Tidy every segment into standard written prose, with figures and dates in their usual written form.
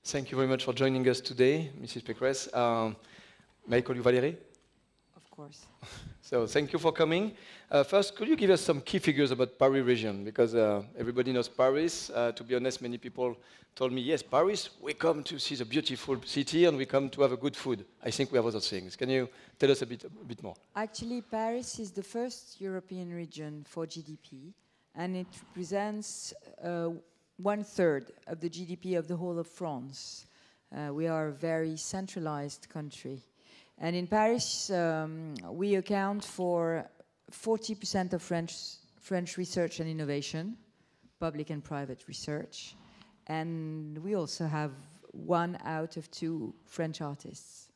Thank you very much for joining us today, Mrs. Pécresse. May I call you Valérie? Of course. So thank you for coming. First, could you give us some key figures about Paris region? Because everybody knows Paris. To be honest, many people told me, yes, Paris, we come to see the beautiful city and we come to have a good food. I think we have other things. Can you tell us a bit more? Actually, Paris is the first European region for GDP, and it represents 1/3 of the GDP of the whole of France. We are a very centralized country. And in Paris, we account for 40% of French research and innovation, public and private research. And we also have 1 out of 2 French artists.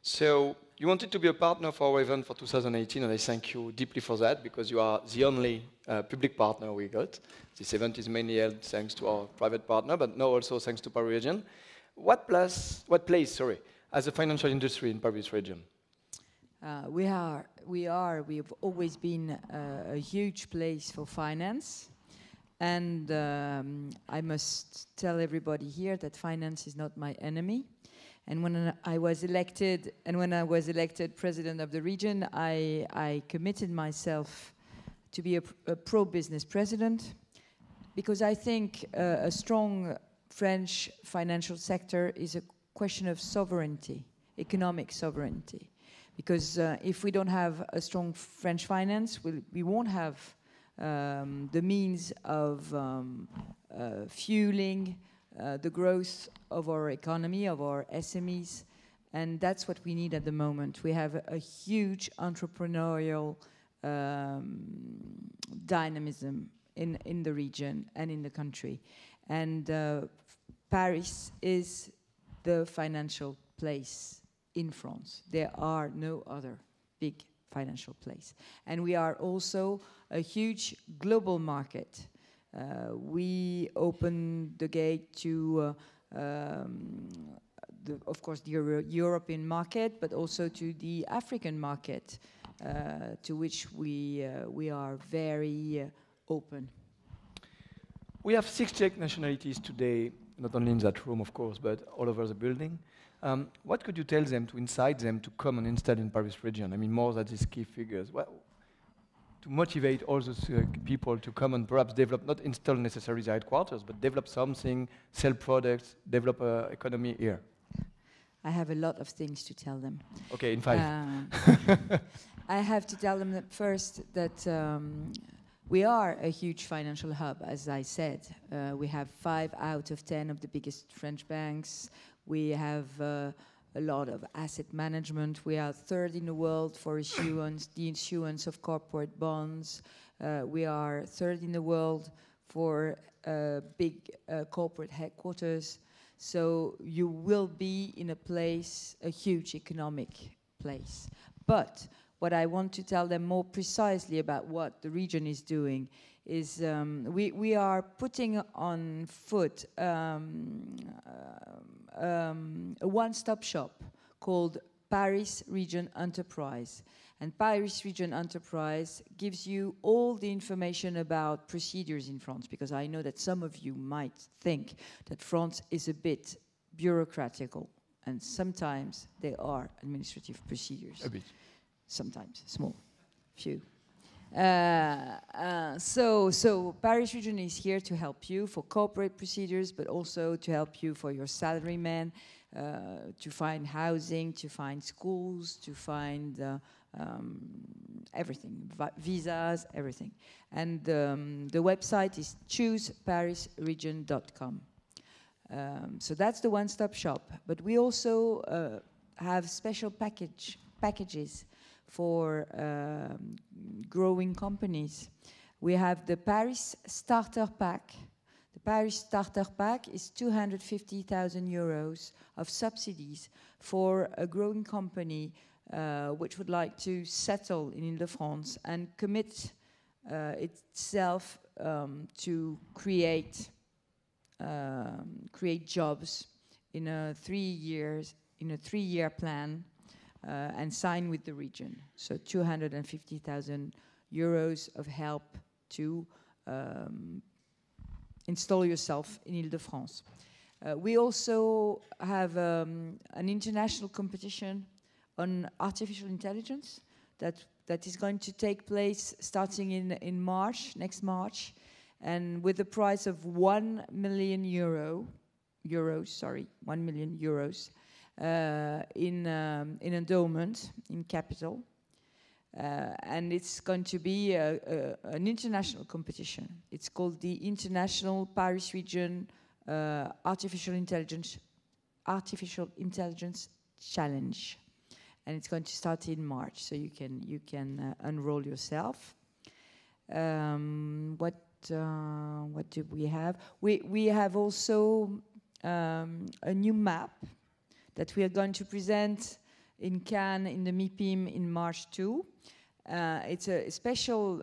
So you wanted to be a partner for our event for 2018, and I thank you deeply for that, because you are the only public partner we got. This event is mainly held thanks to our private partner, but now also thanks to Paris region. What place, as a financial industry in Paris region? We have always been a huge place for finance. And I must tell everybody here that finance is not my enemy. And when I was elected president of the region, I committed myself to be a pro-business president, because I think a strong French financial sector is a question of sovereignty, economic sovereignty. Because if we don't have a strong French finance, we won't have the means of fueling the growth of our economy, of our SMEs, and that's what we need at the moment. We have a huge entrepreneurial dynamism in the region and in the country. And Paris is the financial place in France. There are no other big financial place. And we are also a huge global market. We open the gate to, of course, the European market, but also to the African market, to which we are very open. We have 68 nationalities today, not only in that room, of course, but all over the building. What could you tell them to incite them to come and install in Paris region? I mean, more than these key figures. Well, to motivate all those people to come and perhaps develop, not install necessarily the headquarters, but develop something, sell products, develop an economy here. I have a lot of things to tell them. Okay, in 5. I have to tell them that first that we are a huge financial hub, as I said. We have 5 out of 10 of the biggest French banks. We have a lot of asset management. We are 3rd in the world for issuance, the issuance of corporate bonds. We are 3rd in the world for big corporate headquarters. So you will be in a place, a huge economic place. But what I want to tell them more precisely about what the region is doing is we are putting on foot a one-stop shop called Paris Region Enterprise. And Paris Region Enterprise gives you all the information about procedures in France, because I know that some of you might think that France is a bit bureaucratical, and sometimes there are administrative procedures. A bit. Sometimes, small, few. So Paris Region is here to help you for corporate procedures, but also to help you for your salarymen, to find housing, to find schools, to find everything, visas, everything. And the website is chooseparisregion.com. So that's the one-stop shop. But we also have special packages for growing companies. We have the Paris Starter Pack. The Paris Starter Pack is 250,000 euros of subsidies for a growing company which would like to settle in Île-de-France and commit itself to create jobs in a 3-year plan. And sign with the region. So 250,000 euros of help to install yourself in Île-de-France. We also have an international competition on artificial intelligence that is going to take place starting in March, next March, and with the price of 1 million euros in endowment, in capital. And it's going to be an international competition. It's called the International Paris Region Artificial Intelligence Challenge, and it's going to start in March. So you can enroll yourself. What do we have? We have also a new map that we are going to present in Cannes in the MIPIM in March too. It's a special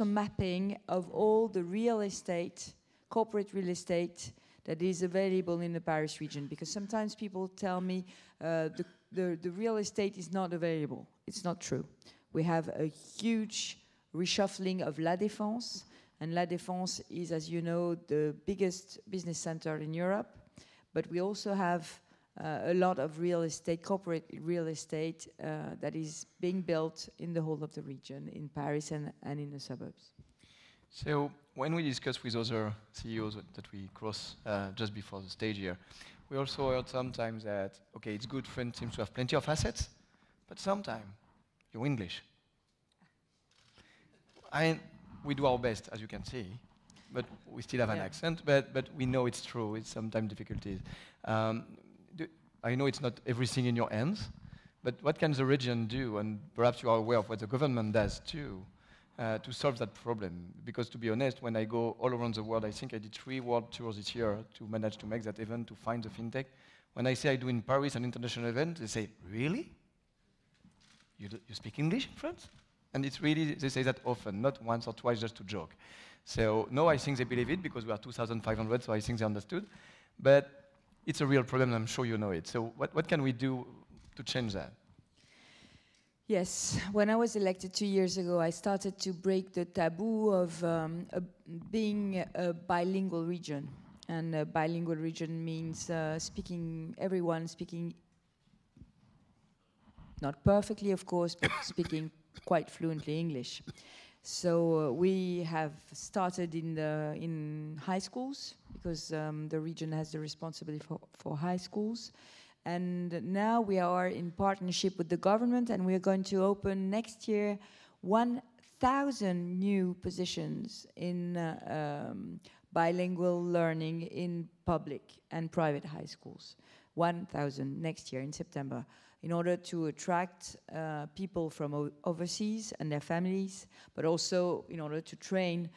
mapping of all the real estate, corporate real estate that is available in the Paris region, because sometimes people tell me the real estate is not available. It's not true. We have a huge reshuffling of La Défense, and La Défense is, as you know, the biggest business center in Europe, but we also have a lot of real estate, corporate real estate that is being built in the whole of the region, in Paris and in the suburbs. So when we discuss with other CEOs that we cross just before the stage here, we also heard sometimes that, okay, it's good, France seems to have plenty of assets, but sometimes you're English. We do our best, as you can see, but we still have an accent, but we know it's true, it's sometimes difficulties. I know it's not everything in your hands, but what can the region do, and perhaps you are aware of what the government does too, to solve that problem? Because to be honest, when I go all around the world, I think I did 3 world tours this year to manage to make that event, to find the fintech. When I say I do in Paris an international event, they say, really? You speak English in France? And it's really, they say that often, not once or twice just to joke. So no, I think they believe it because we are 2,500, so I think they understood. But it's a real problem, and I'm sure you know it. So what can we do to change that? Yes, when I was elected 2 years ago, I started to break the taboo of being a bilingual region. And a bilingual region means everyone speaking, not perfectly, of course, but speaking quite fluently English. So we have started in high schools, because the region has the responsibility for high schools. And now we are in partnership with the government, and we are going to open next year 1,000 new positions in bilingual learning in public and private high schools. 1,000 next year in September, in order to attract people from overseas and their families, but also in order to train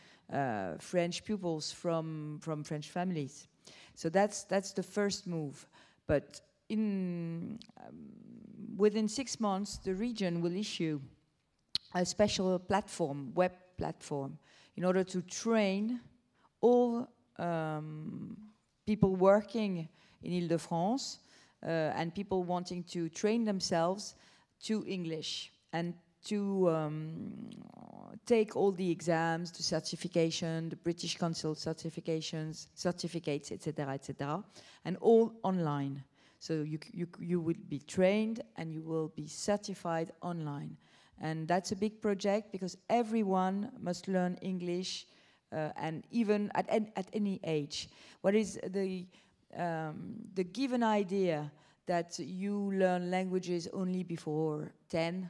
French pupils from French families. So that's the first move. But within 6 months, the region will issue a special platform, web platform, in order to train all people working in Île-de-France and people wanting to train themselves to English and to take all the exams, the certification, the British Council certificates, etc., and all online. So you will be trained and you will be certified online. And that's a big project because everyone must learn English and even at any age. What is the given idea that you learn languages only before 10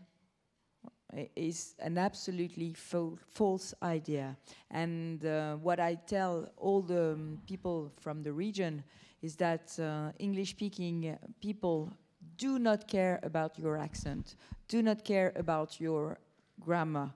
is an absolutely false idea. And what I tell all the people from the region is that English-speaking people do not care about your accent, do not care about your grammar.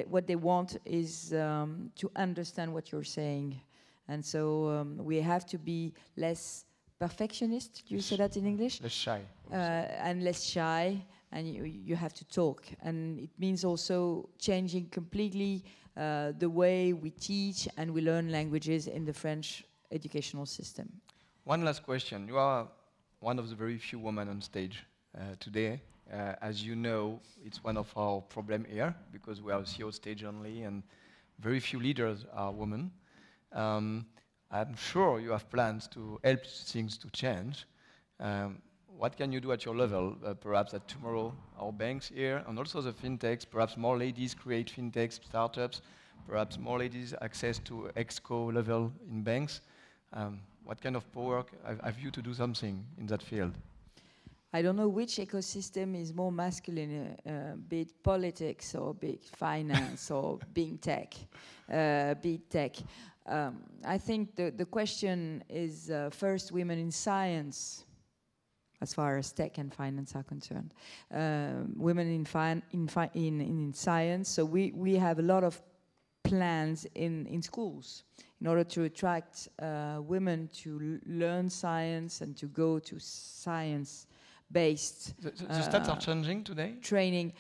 What they want is to understand what you're saying. And so we have to be less perfectionist, do you say that in English? Less shy. And less shy, and you have to talk. And it means also changing completely the way we teach and we learn languages in the French educational system. One last question. You are one of the very few women on stage today. As you know, it's one of our problems here because we are a CEO stage only and very few leaders are women. I'm sure you have plans to help things to change. What can you do at your level, perhaps at tomorrow, our banks here, and also the fintechs, perhaps more ladies create fintechs, startups, perhaps more ladies access to exco level in banks. What kind of power have you to do something in that field? I don't know which ecosystem is more masculine, be it politics or big finance or big tech. I think the question is first women in science, as far as tech and finance are concerned. Women in science, so we have a lot of plans in schools in order to attract women to learn science and to go to science-based the stats are changing today? Training.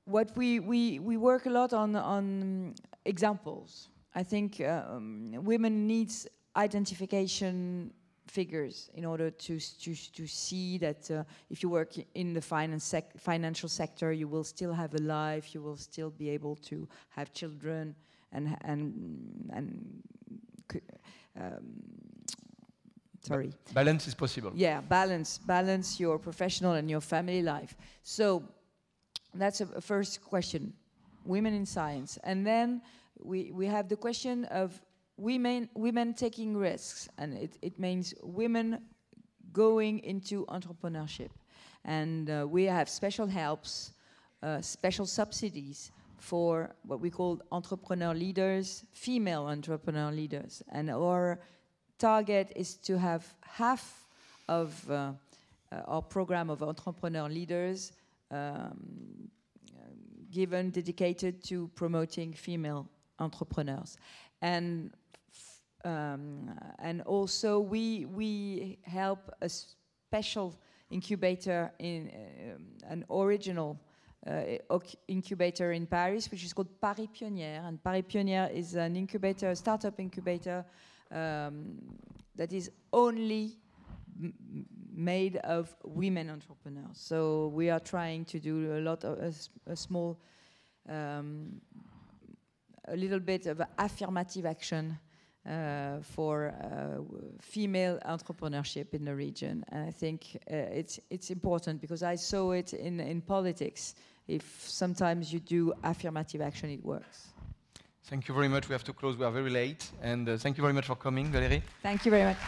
What we work a lot on examples. I think women needs identification figures in order to see that if you work in the financial sector, you will still have a life, you will still be able to have children sorry. Balance is possible. Yeah, balance your professional and your family life. So that's a first question, women in science. And then we have the question of women taking risks, and it means women going into entrepreneurship. And we have special helps, special subsidies for what we call entrepreneur leaders, female entrepreneur leaders. And our target is to have half of our program of entrepreneur leaders dedicated to promoting female entrepreneurs. And also we help a special incubator in an original incubator in Paris, which is called Paris Pionnière. And Paris Pionnière is an incubator, a startup incubator that is only made of women entrepreneurs. So we are trying to do a lot of a little bit of affirmative action for female entrepreneurship in the region. And I think it's important because I saw it in politics. If sometimes you do affirmative action, it works. Thank you very much. We have to close. We are very late. And thank you very much for coming, Valérie. Thank you very much.